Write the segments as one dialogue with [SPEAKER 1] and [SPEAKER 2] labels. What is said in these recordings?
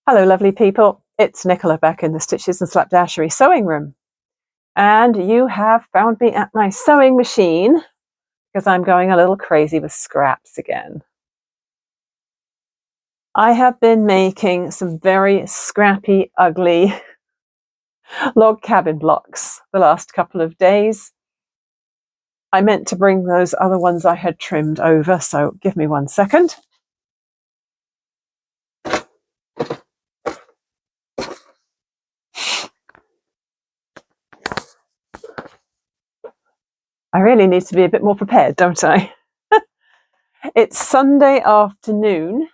[SPEAKER 1] Hello lovely people, it's Nicola back in the Stitches and Slapdashery sewing room, and you have found me at my sewing machine because I'm going a little crazy with scraps again. I have been making some very scrappy, ugly log cabin blocks the last couple of days. I meant to bring those other ones I had trimmed over, so give me 1 second. I really need to be a bit more prepared, don't I? It's Sunday afternoon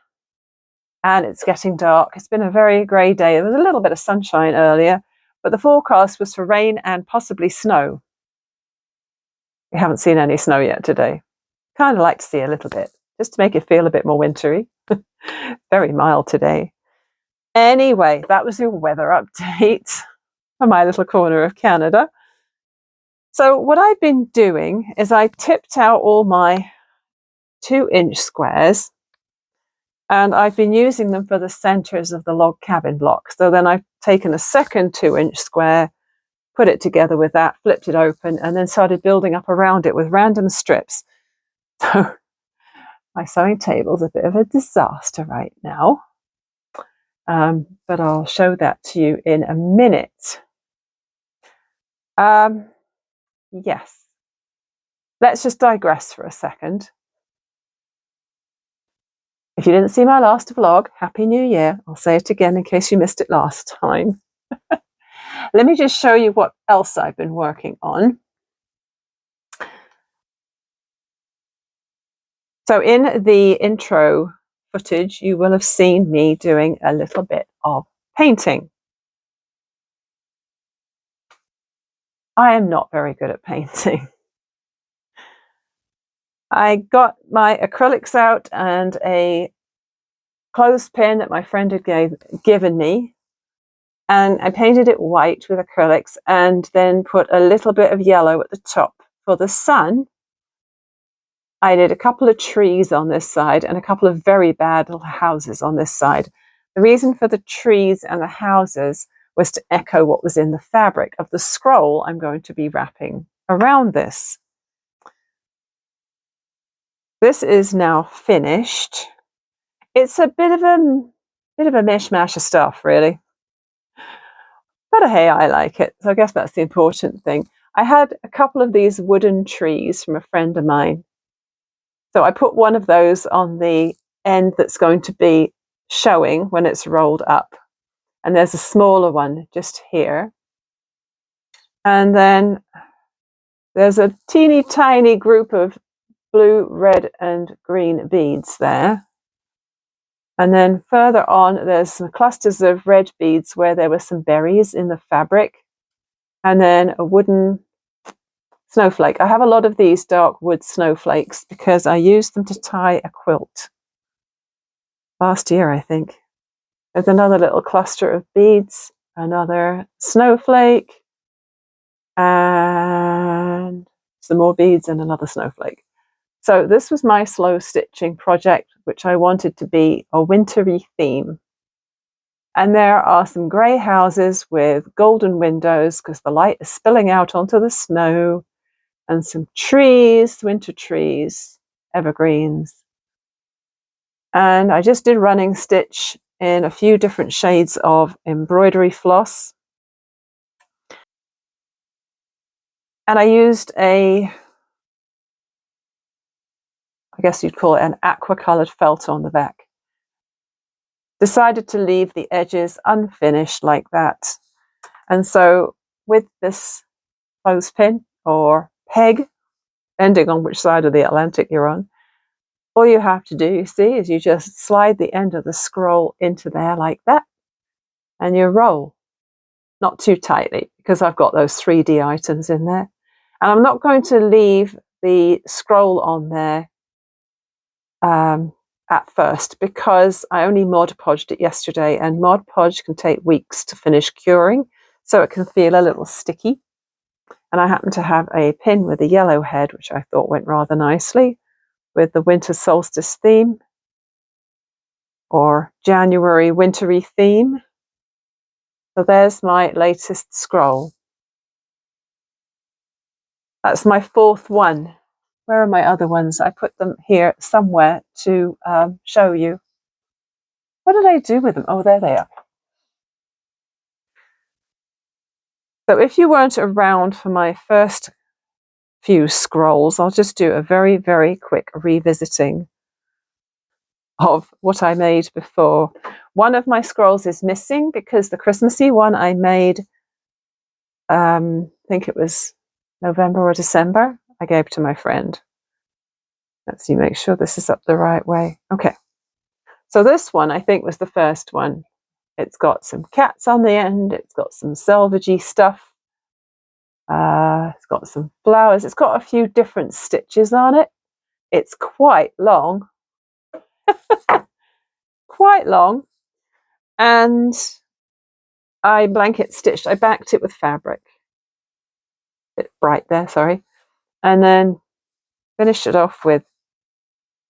[SPEAKER 1] and it's getting dark. It's been a very grey day. There was a little bit of sunshine earlier, but the forecast was for rain and possibly snow. We haven't seen any snow yet today. Kind of like to see a little bit, just to make it feel a bit more wintry. Very mild today. Anyway, that was your weather update for my little corner of Canada. So what I've been doing is I tipped out all my 2-inch squares, and I've been using them for the centers of the log cabin block. So then I've taken a second 2-inch square, put it together with that, flipped it open, and then started building up around it with random strips. So my sewing table's a bit of a disaster right now, but I'll show that to you in a minute. Yes, let's just digress for a second. If you didn't see my last vlog, Happy New Year. I'll say it again in case you missed it last time. Let me just show you what else I've been working on. So in the intro footage, you will have seen me doing a little bit of painting. I am not very good at painting. I got my acrylics out and a clothespin that my friend had given me, and I painted it white with acrylics and then put a little bit of yellow at the top for the sun. I did a couple of trees on this side and a couple of very bad little houses on this side. The reason for the trees and the houses was to echo what was in the fabric of the scroll I'm going to be wrapping around this. This is now finished. It's a bit of a mishmash of stuff, really. But hey, I like it. So I guess that's the important thing. I had a couple of these wooden trees from a friend of mine. So I put one of those on the end that's going to be showing when it's rolled up. And there's a smaller one just here. And then there's a teeny tiny group of blue, red, and green beads there. And then further on, there's some clusters of red beads where there were some berries in the fabric. And then a wooden snowflake. I have a lot of these dark wood snowflakes because I used them to tie a quilt last year, I think. There's another little cluster of beads, another snowflake, and some more beads and another snowflake. So this was my slow stitching project, which I wanted to be a wintry theme. And there are some grey houses with golden windows because the light is spilling out onto the snow, and some trees, winter trees, evergreens. And I just did running stitch in a few different shades of embroidery floss. And I used I guess you'd call it an aqua coloured felt on the back. Decided to leave the edges unfinished like that. And so with this clothespin or peg, depending on which side of the Atlantic you're on, all you have to do, you see, is you just slide the end of the scroll into there like that, and you roll. Not too tightly, because I've got those 3D items in there. And I'm not going to leave the scroll on there at first, because I only Mod Podged it yesterday, and Mod Podge can take weeks to finish curing, so it can feel a little sticky. And I happen to have a pin with a yellow head, which I thought went rather nicely with the winter solstice theme. or January wintry theme. So there's my latest scroll. That's my 4th one. Where are my other ones? I put them here somewhere to show you. What did I do with them? Oh, there they are. So if you weren't around for my first few scrolls, I'll just do a very, very quick revisiting of what I made before. One of my scrolls is missing because the Christmassy one I made, I think it was November or December, I gave to my friend. Let's see, make sure this is up the right way. Okay. So this one, I think, was the first one. It's got some cats on the end. It's got some selvagey stuff. It's got some flowers. It's got a few different stitches on it. It's quite long. Quite long. And I blanket stitched. I backed it with fabric. A bit bright there, sorry. And then finished it off with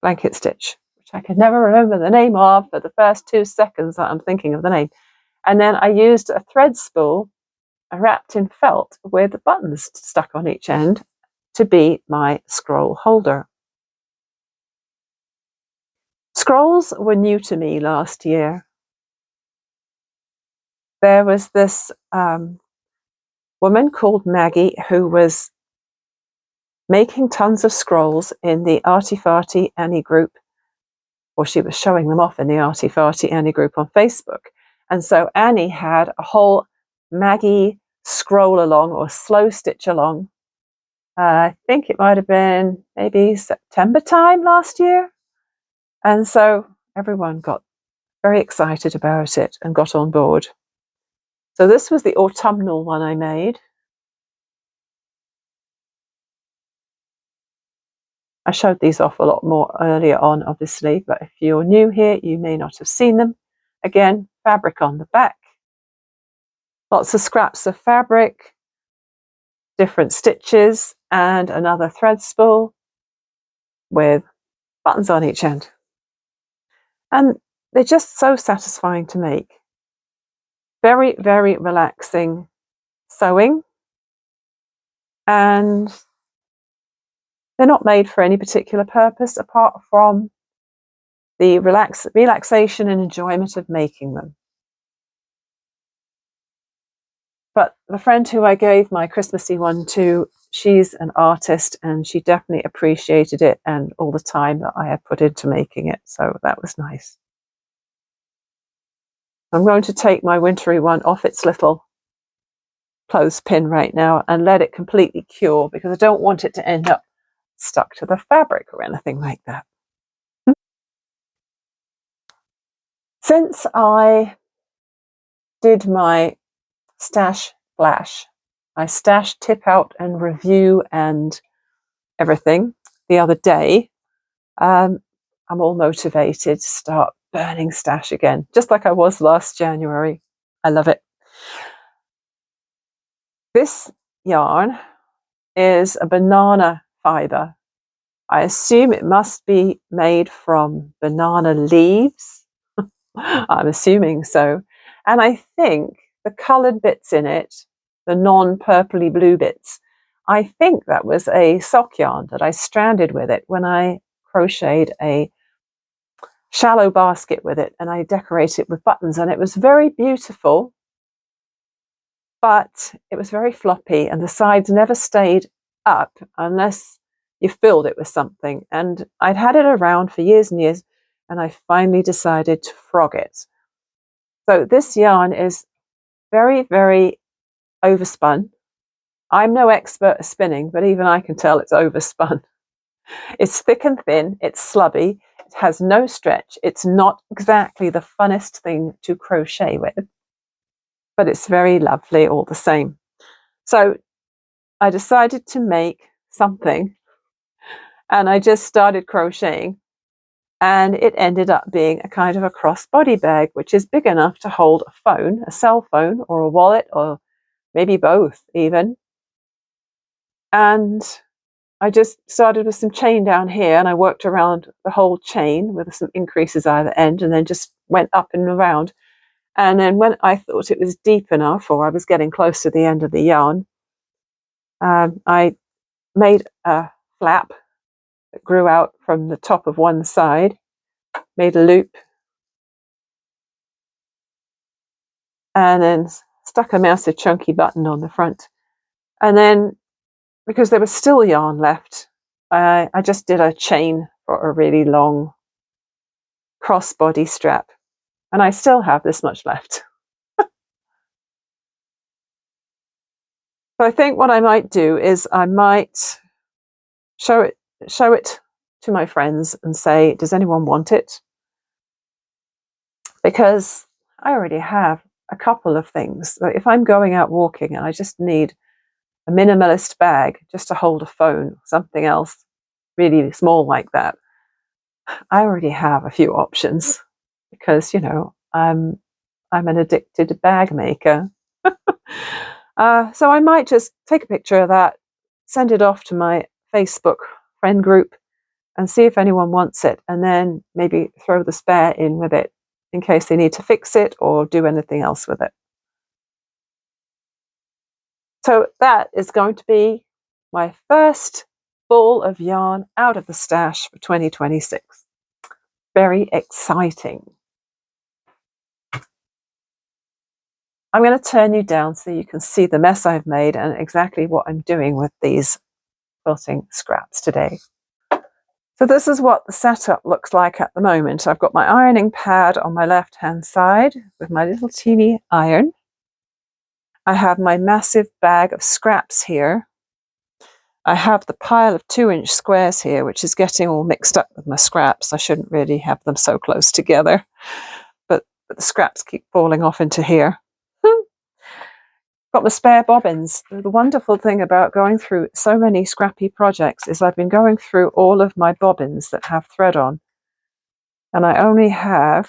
[SPEAKER 1] blanket stitch, which I could never remember the name of for the first 2 seconds that I'm thinking of the name. And then I used a thread spool wrapped in felt with buttons stuck on each end to be my scroll holder. Scrolls were new to me last year. There was this woman called Maggie who was making tons of scrolls in the Arty Farty Annie group, or she was showing them off in the Arty Farty Annie group on Facebook. And so Annie had a whole Maggie scroll along or slow stitch along. I think it might have been maybe September time last year. And so everyone got very excited about it and got on board. So this was the autumnal one I made. I showed these off a lot more earlier on, obviously, but if you're new here, you may not have seen them. Again, fabric on the back. Lots of scraps of fabric, different stitches, and another thread spool with buttons on each end. And they're just so satisfying to make. Very, very relaxing sewing. And they're not made for any particular purpose apart from the relaxation and enjoyment of making them. But the friend who I gave my Christmassy one to, she's an artist and she definitely appreciated it and all the time that I had put into making it. So that was nice. I'm going to take my wintry one off its little clothespin right now and let it completely cure because I don't want it to end up stuck to the fabric or anything like that. Since I did my stash flash, my stash tip out and review and everything the other day, I'm all motivated to start burning stash again, just like I was last January. I love it. This yarn is a banana fibre. I assume it must be made from banana leaves. I'm assuming so. And I think the coloured bits in it, the non-purpley blue bits, I think that was a sock yarn that I stranded with it when I crocheted a shallow basket with it and I decorated it with buttons, and it was very beautiful, but it was very floppy and the sides never stayed up unless you filled it with something. And I'd had it around for years and years and I finally decided to frog it. So this yarn is very, very overspun. I'm no expert at spinning, but even I can tell it's overspun. It's thick and thin, it's slubby, it has no stretch, it's not exactly the funnest thing to crochet with, but it's very lovely all the same. So I decided to make something and I just started crocheting, and it ended up being a kind of a crossbody bag, which is big enough to hold a phone, a cell phone, or a wallet, or maybe both even. And I just started with some chain down here, and I worked around the whole chain with some increases either end, and then just went up and around. And then when I thought it was deep enough, or I was getting close to the end of the yarn, I made a flap that grew out from the top of one side, made a loop, and then stuck a massive chunky button on the front. And then, because there was still yarn left, I just did a chain for a really long crossbody strap. And I still have this much left. So I think what I might do is I might show it to my friends and say, does anyone want it? Because I already have a couple of things. If I'm going out walking and I just need a minimalist bag just to hold a phone, something else really small like that, I already have a few options because, you know, I'm an addicted bag maker. So I might just take a picture of that, send it off to my Facebook friend group and see if anyone wants it, and then maybe throw the spare in with it in case they need to fix it or do anything else with it. So that is going to be my first ball of yarn out of the stash for 2026. Very exciting. I'm going to turn you down so you can see the mess I've made and exactly what I'm doing with these quilting scraps today. So this is what the setup looks like at the moment. I've got my ironing pad on my left hand side with my little teeny iron. I have my massive bag of scraps here. I have the pile of 2-inch squares here, which is getting all mixed up with my scraps. I shouldn't really have them so close together, but the scraps keep falling off into here. Got my spare bobbins. The wonderful thing about going through so many scrappy projects is I've been going through all of my bobbins that have thread on, and I only have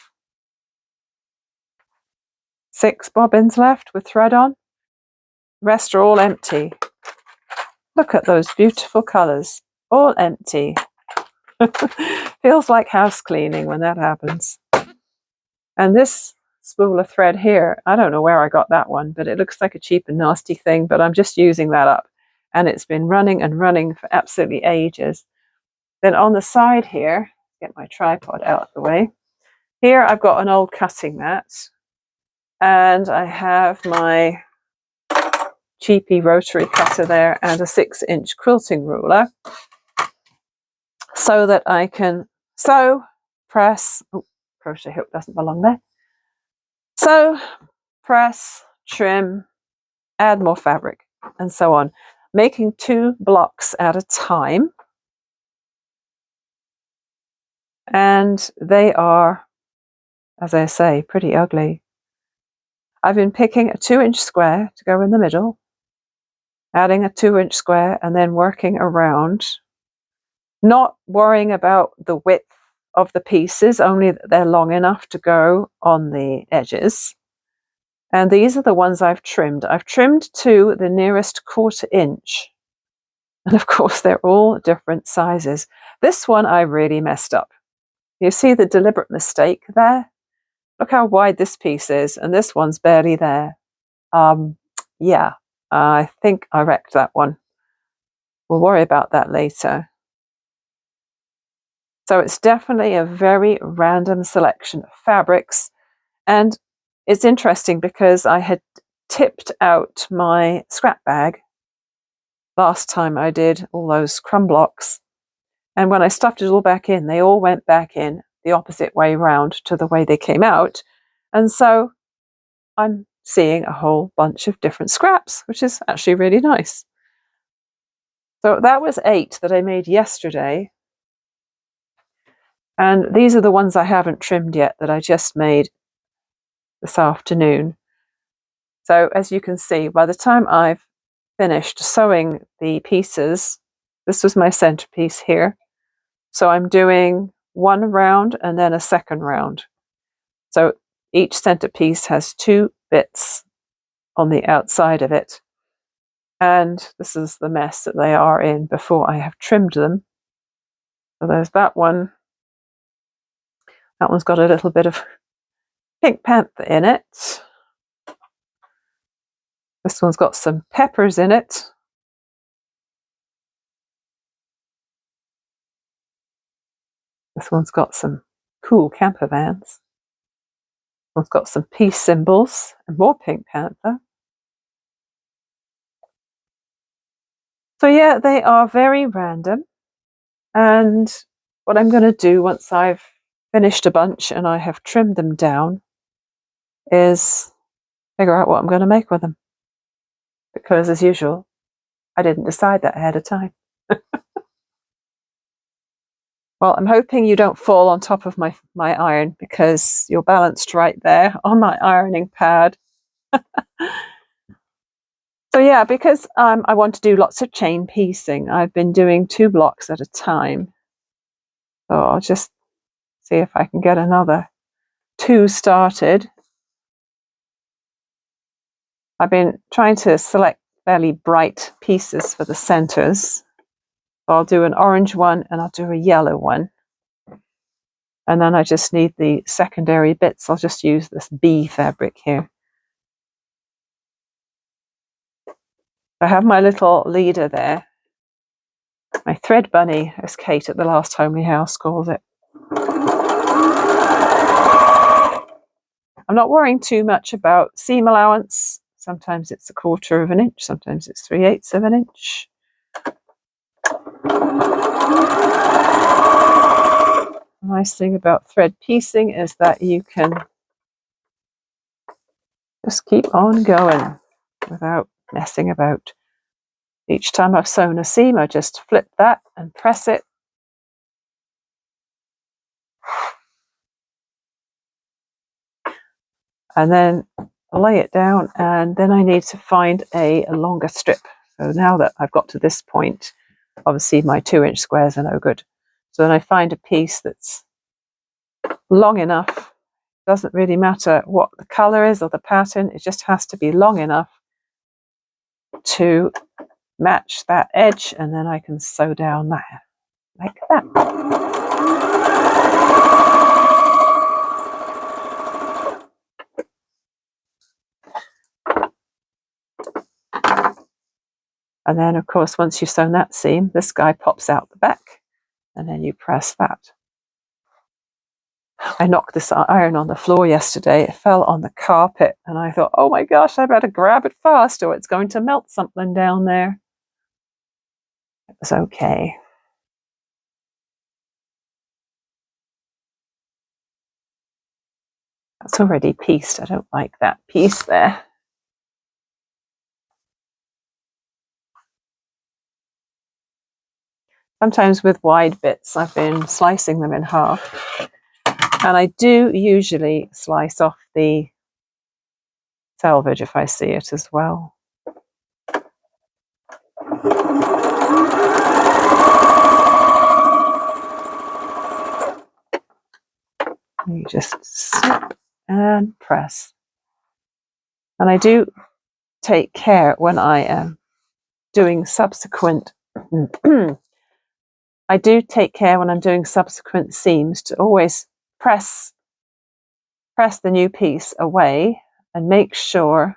[SPEAKER 1] 6 bobbins left with thread on. The rest are all empty. Look at those beautiful colours, all empty. Feels like house cleaning when that happens. And this spool of thread here, I don't know where I got that one, but it looks like a cheap and nasty thing, but I'm just using that up. And it's been running and running for absolutely ages. Then on the side here, get my tripod out of the way. Here I've got an old cutting mat, and I have my cheapy rotary cutter there and a 6-inch quilting ruler so that I can sew, press, crochet hook doesn't belong there, sew, press, trim, add more fabric, and so on, making 2 blocks at a time. And they are, as I say, pretty ugly. I've been picking a 2-inch square to go in the middle, adding a 2-inch square, and then working around, not worrying about the width of the pieces, only that they're long enough to go on the edges. And these are the ones I've trimmed. I've trimmed to the nearest 1/4 inch. And of course, they're all different sizes. This one I really messed up. You see the deliberate mistake there? Look how wide this piece is, and this one's barely there. Yeah, I think I wrecked that one. We'll worry about that later. So it's definitely a very random selection of fabrics. And it's interesting because I had tipped out my scrap bag last time I did all those crumb blocks. And when I stuffed it all back in, they all went back in the opposite way round to the way they came out. And so I'm seeing a whole bunch of different scraps, which is actually really nice. So that was 8 that I made yesterday. And these are the ones I haven't trimmed yet that I just made this afternoon. So as you can see, by the time I've finished sewing the pieces, this was my centerpiece here. So I'm doing 1 round and then a 2nd round. So each centerpiece has 2 bits on the outside of it. And this is the mess that they are in before I have trimmed them. So there's that one. That one's got a little bit of pink panther in it. This one's got some peppers in it. This one's got some cool camper vans. This one's got some peace symbols and more pink panther. So yeah, they are very random. And what I'm going to do once I've finished a bunch and I have trimmed them down is figure out what I'm going to make with them. Because as usual, I didn't decide that ahead of time. Well, I'm hoping you don't fall on top of my iron because you're balanced right there on my ironing pad. So yeah, because I want to do lots of chain piecing, I've been doing 2 blocks at a time. So I'll just see if I can get another 2 started. I've been trying to select fairly bright pieces for the centers. So I'll do an orange one and I'll do a yellow one. And then I just need the secondary bits. I'll just use this bee fabric here. I have my little leader there. My thread bunny, as Kate at the last homely house calls it. I'm not worrying too much about seam allowance. Sometimes it's 1/4 of an inch, sometimes it's 3/8 of an inch. The nice thing about thread piecing is that you can just keep on going without messing about. Each time I've sewn a seam, I just flip that and press it. And then lay it down, and then I need to find a longer strip. So now that I've got to this point, obviously my 2-inch squares are no good. So then I find a piece that's long enough. Doesn't really matter what the color is or the pattern, it just has to be long enough to match that edge, and then I can sew down there like that. And then of course once you've sewn that seam, this guy pops out the back, and then you press that. I knocked this iron on the floor yesterday. It fell on the carpet, and I thought, oh my gosh, I better grab it fast or it's going to melt something down there. It was okay. That's already pieced. I don't like that piece there. Sometimes with wide bits, I've been slicing them in half. And I do usually slice off the selvage if I see it as well. You just snip and press. And I do take care when I am doing subsequent I do take care when I'm doing subsequent seams to always press the new piece away and make sure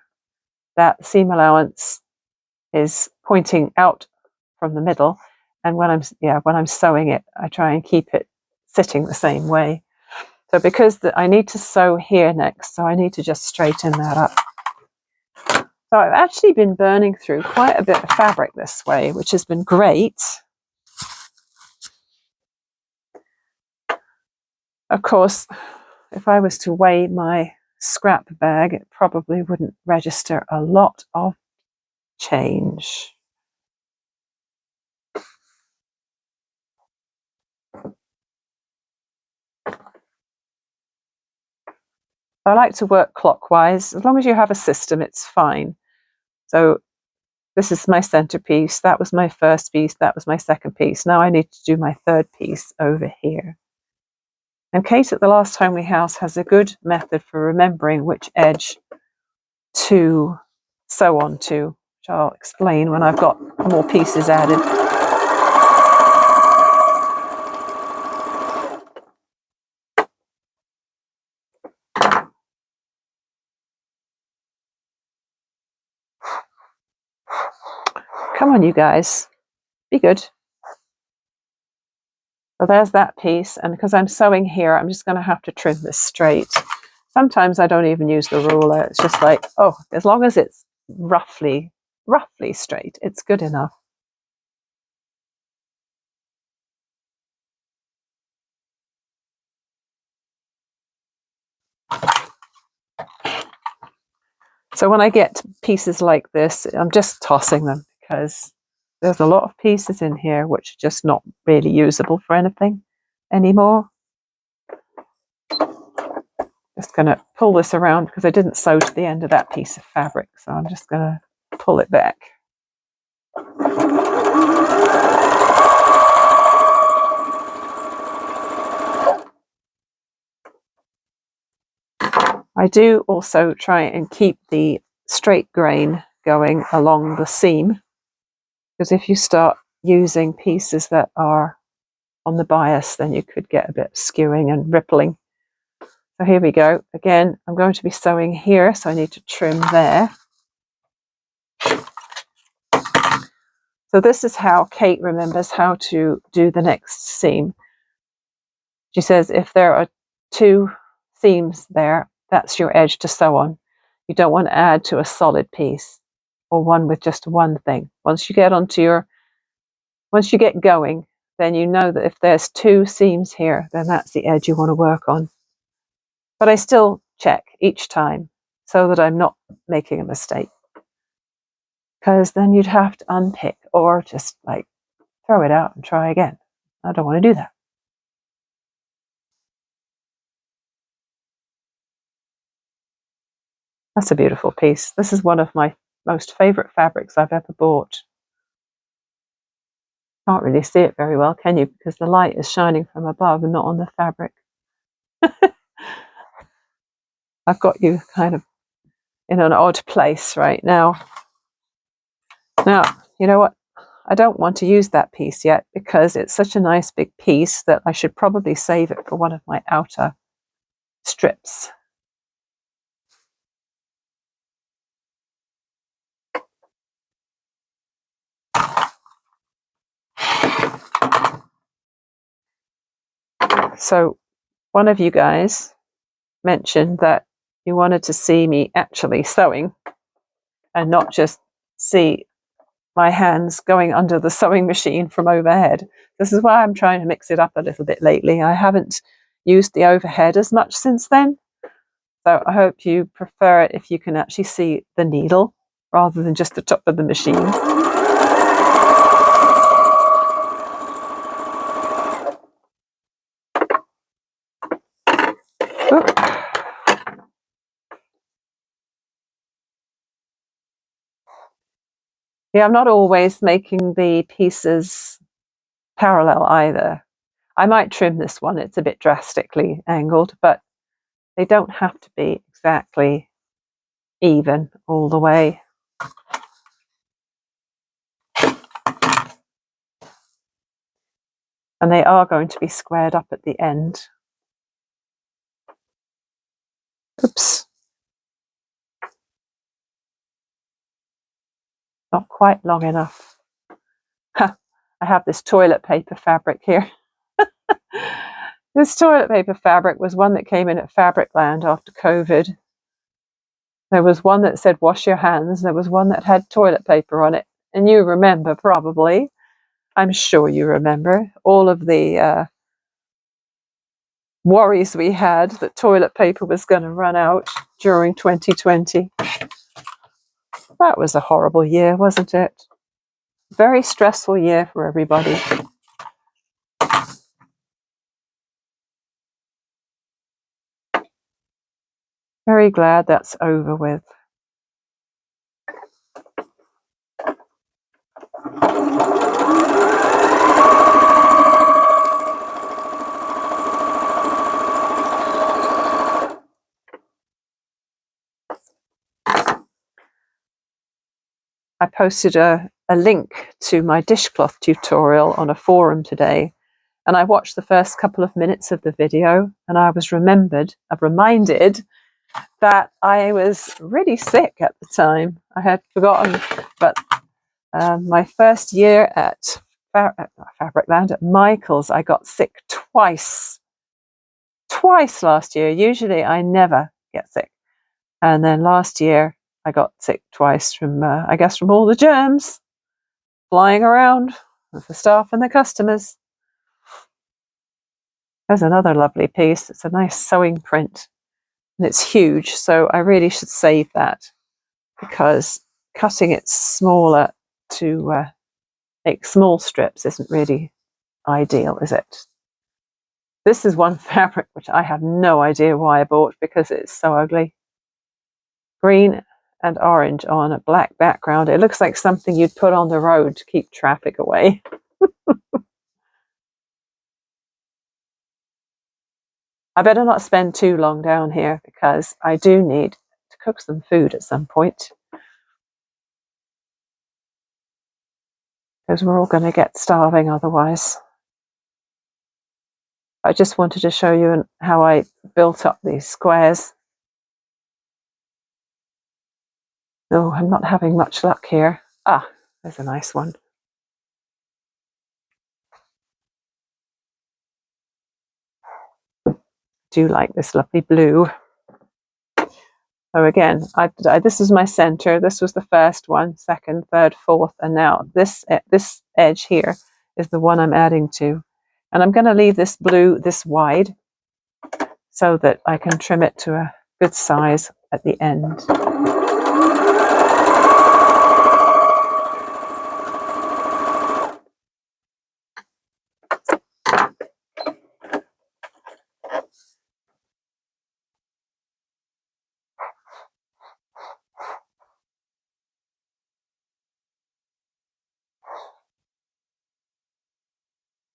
[SPEAKER 1] that the seam allowance is pointing out from the middle. And when I'm sewing it, I try and keep it sitting the same way. So because I need to sew here next, so I need to just straighten that up. So I've actually been burning through quite a bit of fabric this way, which has been great. Of course, if I was to weigh my scrap bag, it probably wouldn't register a lot of change. I like to work clockwise. As long as you have a system, it's fine. So this is my centerpiece. That was my first piece. That was my second piece. Now I need to do my third piece over here. And Kate at the last homely house has a good method for remembering which edge to sew onto. which I'll explain when I've got more pieces added. Come on, you guys, be good. So there's that piece, and because I'm sewing here, I'm just going to have to trim this straight. Sometimes I don't even use the ruler. It's just like, oh, as long as it's roughly straight, it's good enough. So when I get pieces like this, I'm just tossing them because there's a lot of pieces in here which are just not really usable for anything anymore. Just going to pull this around because I didn't sew to the end of that piece of fabric, so I'm just going to pull it back. I do also try and keep the straight grain going along the seam, because if you start using pieces that are on the bias, then you could get a bit of skewing and rippling. So here we go. Again, I'm going to be sewing here, so I need to trim there. So this is how Kate remembers how to do the next seam. She says if there are 2 seams there, that's your edge to sew on. You don't want to add to a solid piece or one with just one thing. Once you get going, then you know that if there's 2 seams here, then that's the edge you want to work on. But I still check each time so that I'm not making a mistake, because then you'd have to unpick or just like throw it out and try again. I don't want to do that. That's a beautiful piece. This is one of my most favorite fabrics I've ever bought. Can't really see it very well, can you? Because the light is shining from above and not on the fabric. I've got you kind of in an odd place right now. Now, you know what? I don't want to use that piece yet because it's such a nice big piece that I should probably save it for one of my outer strips. So one of you guys mentioned that you wanted to see me actually sewing and not just see my hands going under the sewing machine from overhead. This is why I'm trying to mix it up a little bit lately. I haven't used the overhead as much since then. So I hope you prefer it if you can actually see the needle rather than just the top of the machine. Oop. Yeah, I'm not always making the pieces parallel either. I might trim this one, it's a bit drastically angled, but they don't have to be exactly even all the way. And they are going to be squared up at the end. Oops. Not quite long enough. Ha, I have this toilet paper fabric here. This toilet paper fabric was one that came in at Fabricland after COVID. There was one that said wash your hands. There was one that had toilet paper on it. And you remember probably, I'm sure you remember, all of the worries we had that toilet paper was going to run out during 2020. That was a horrible year, wasn't it? Very stressful year for everybody. Very glad that's over with. I posted a link to my dishcloth tutorial on a forum today, and I watched the first couple of minutes of the video, and I was reminded that I was really sick at the time. I had forgotten, but my first year at Fabricland at Michael's, I got sick twice last year. Usually I never get sick, and then last year I got sick twice from I guess from all the germs flying around with the staff and the customers. There's another lovely piece. It's a nice sewing print, and it's huge, so I really should save that, because cutting it smaller to make small strips isn't really ideal, is it? This is one fabric which I have no idea why I bought, because it's so ugly. Green and orange on a black background. It looks like something you'd put on the road to keep traffic away. I better not spend too long down here, because I do need to cook some food at some point, because we're all going to get starving otherwise. I just wanted to show you how I built up these squares. Oh, I'm not having much luck here. Ah, there's a nice one. Do like this lovely blue. So again, this is my center. This was the first one, second, third, fourth, and now this edge here is the one I'm adding to. And I'm going to leave this blue this wide so that I can trim it to a good size at the end.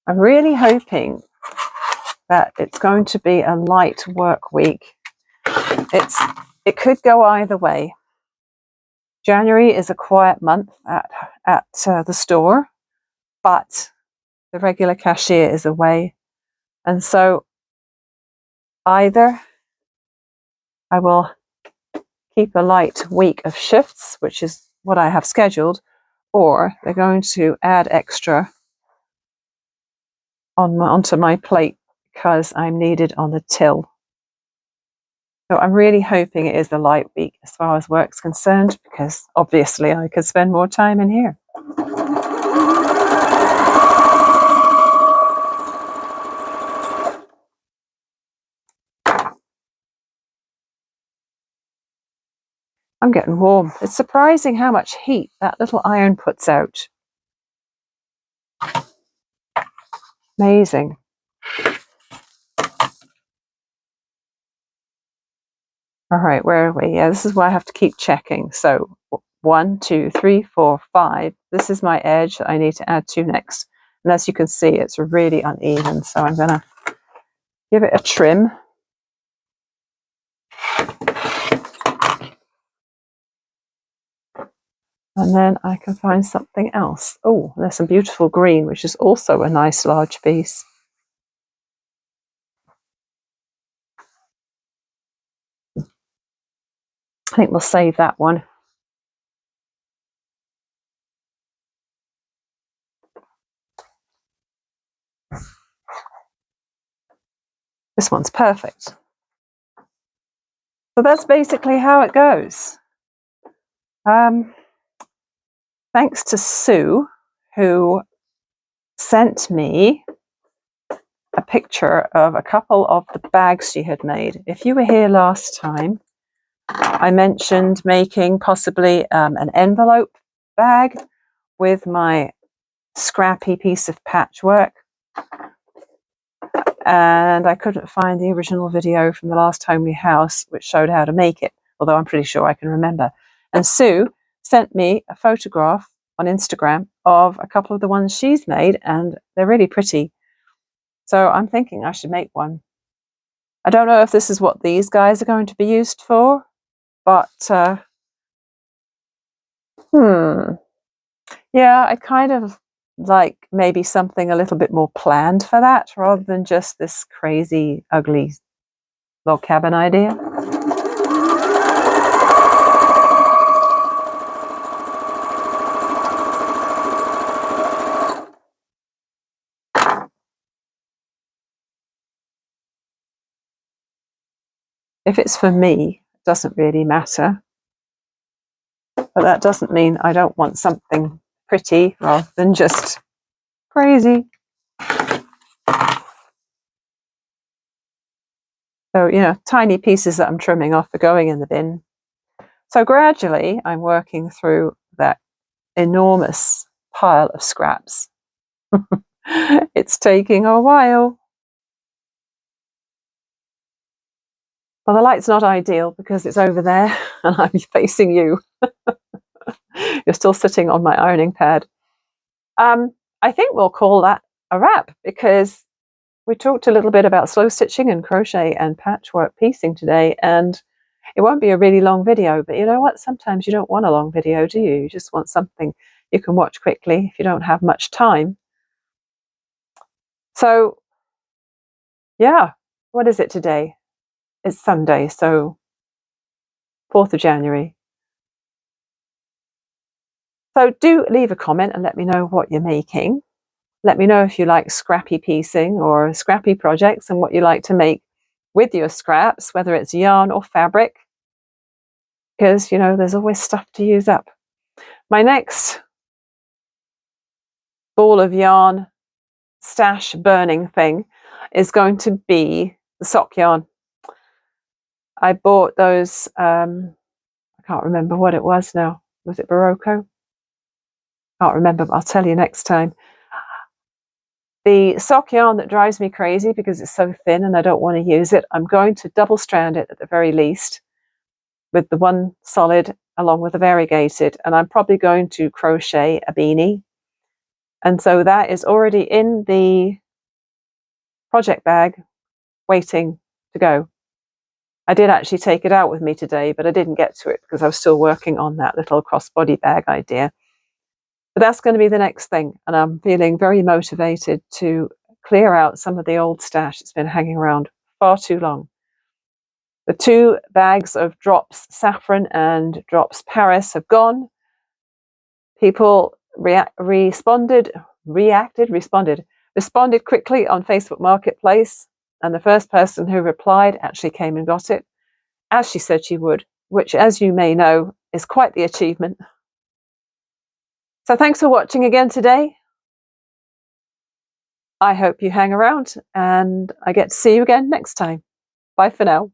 [SPEAKER 1] I'm really hoping that it's going to be a light work week. It could go either way. January is a quiet month at the store, but the regular cashier is away, and so either I will keep a light week of shifts, which is what I have scheduled, or they're going to add extra onto my plate because I'm needed on the till. So I'm really hoping it is the light week as far as work's concerned, because obviously I could spend more time in here. I'm getting warm. It's surprising how much heat that little iron puts out. Amazing. All right, where are we? Yeah, this is why I have to keep checking. So 1, 2, 3, 4, 5. This is my edge that I need to add to next. And as you can see, it's really uneven. So I'm going to give it a trim. And then I can find something else. Oh, there's some beautiful green, which is also a nice large piece. I think we'll save that one. This one's perfect. So that's basically how it goes. Thanks to Sue, who sent me a picture of a couple of the bags she had made. If you were here last time, I mentioned making possibly an envelope bag with my scrappy piece of patchwork. And I couldn't find the original video from the last homely house which showed how to make it, although I'm pretty sure I can remember. And Sue sent me a photograph on Instagram of a couple of the ones she's made, and they're really pretty. So I'm thinking I should make one. I don't know if this is what these guys are going to be used for, but Yeah, I kind of like maybe something a little bit more planned for that rather than just this crazy, ugly log cabin idea. If it's for me, it doesn't really matter. But that doesn't mean I don't want something pretty rather than just crazy. So, tiny pieces that I'm trimming off are going in the bin. So gradually I'm working through that enormous pile of scraps. It's taking a while. Well, the light's not ideal because it's over there and I'm facing you. You're still sitting on my ironing pad. I think we'll call that a wrap because we talked a little bit about slow stitching and crochet and patchwork piecing today, and it won't be a really long video, but you know what? Sometimes you don't want a long video, do you? You just want something you can watch quickly if you don't have much time. So, yeah, what is it today? It's Sunday, so 4th of January. So do leave a comment and let me know what you're making. Let me know if you like scrappy piecing or scrappy projects and what you like to make with your scraps, whether it's yarn or fabric, because, there's always stuff to use up. My next ball of yarn stash burning thing is going to be the sock yarn. I bought those, I can't remember what it was now. Was it Barocco? Can't remember, but I'll tell you next time. The sock yarn that drives me crazy because it's so thin and I don't want to use it, I'm going to double strand it at the very least with the one solid along with the variegated, and I'm probably going to crochet a beanie. And so that is already in the project bag waiting to go. I did actually take it out with me today, but I didn't get to it because I was still working on that little crossbody bag idea. But that's going to be the next thing, and I'm feeling very motivated to clear out some of the old stash that's been hanging around far too long. The 2 bags of Drops Saffron and Drops Paris have gone. People responded quickly on Facebook Marketplace, and the first person who replied actually came and got it, as she said she would, which, as you may know, is quite the achievement. So thanks for watching again today. I hope you hang around and I get to see you again next time. Bye for now.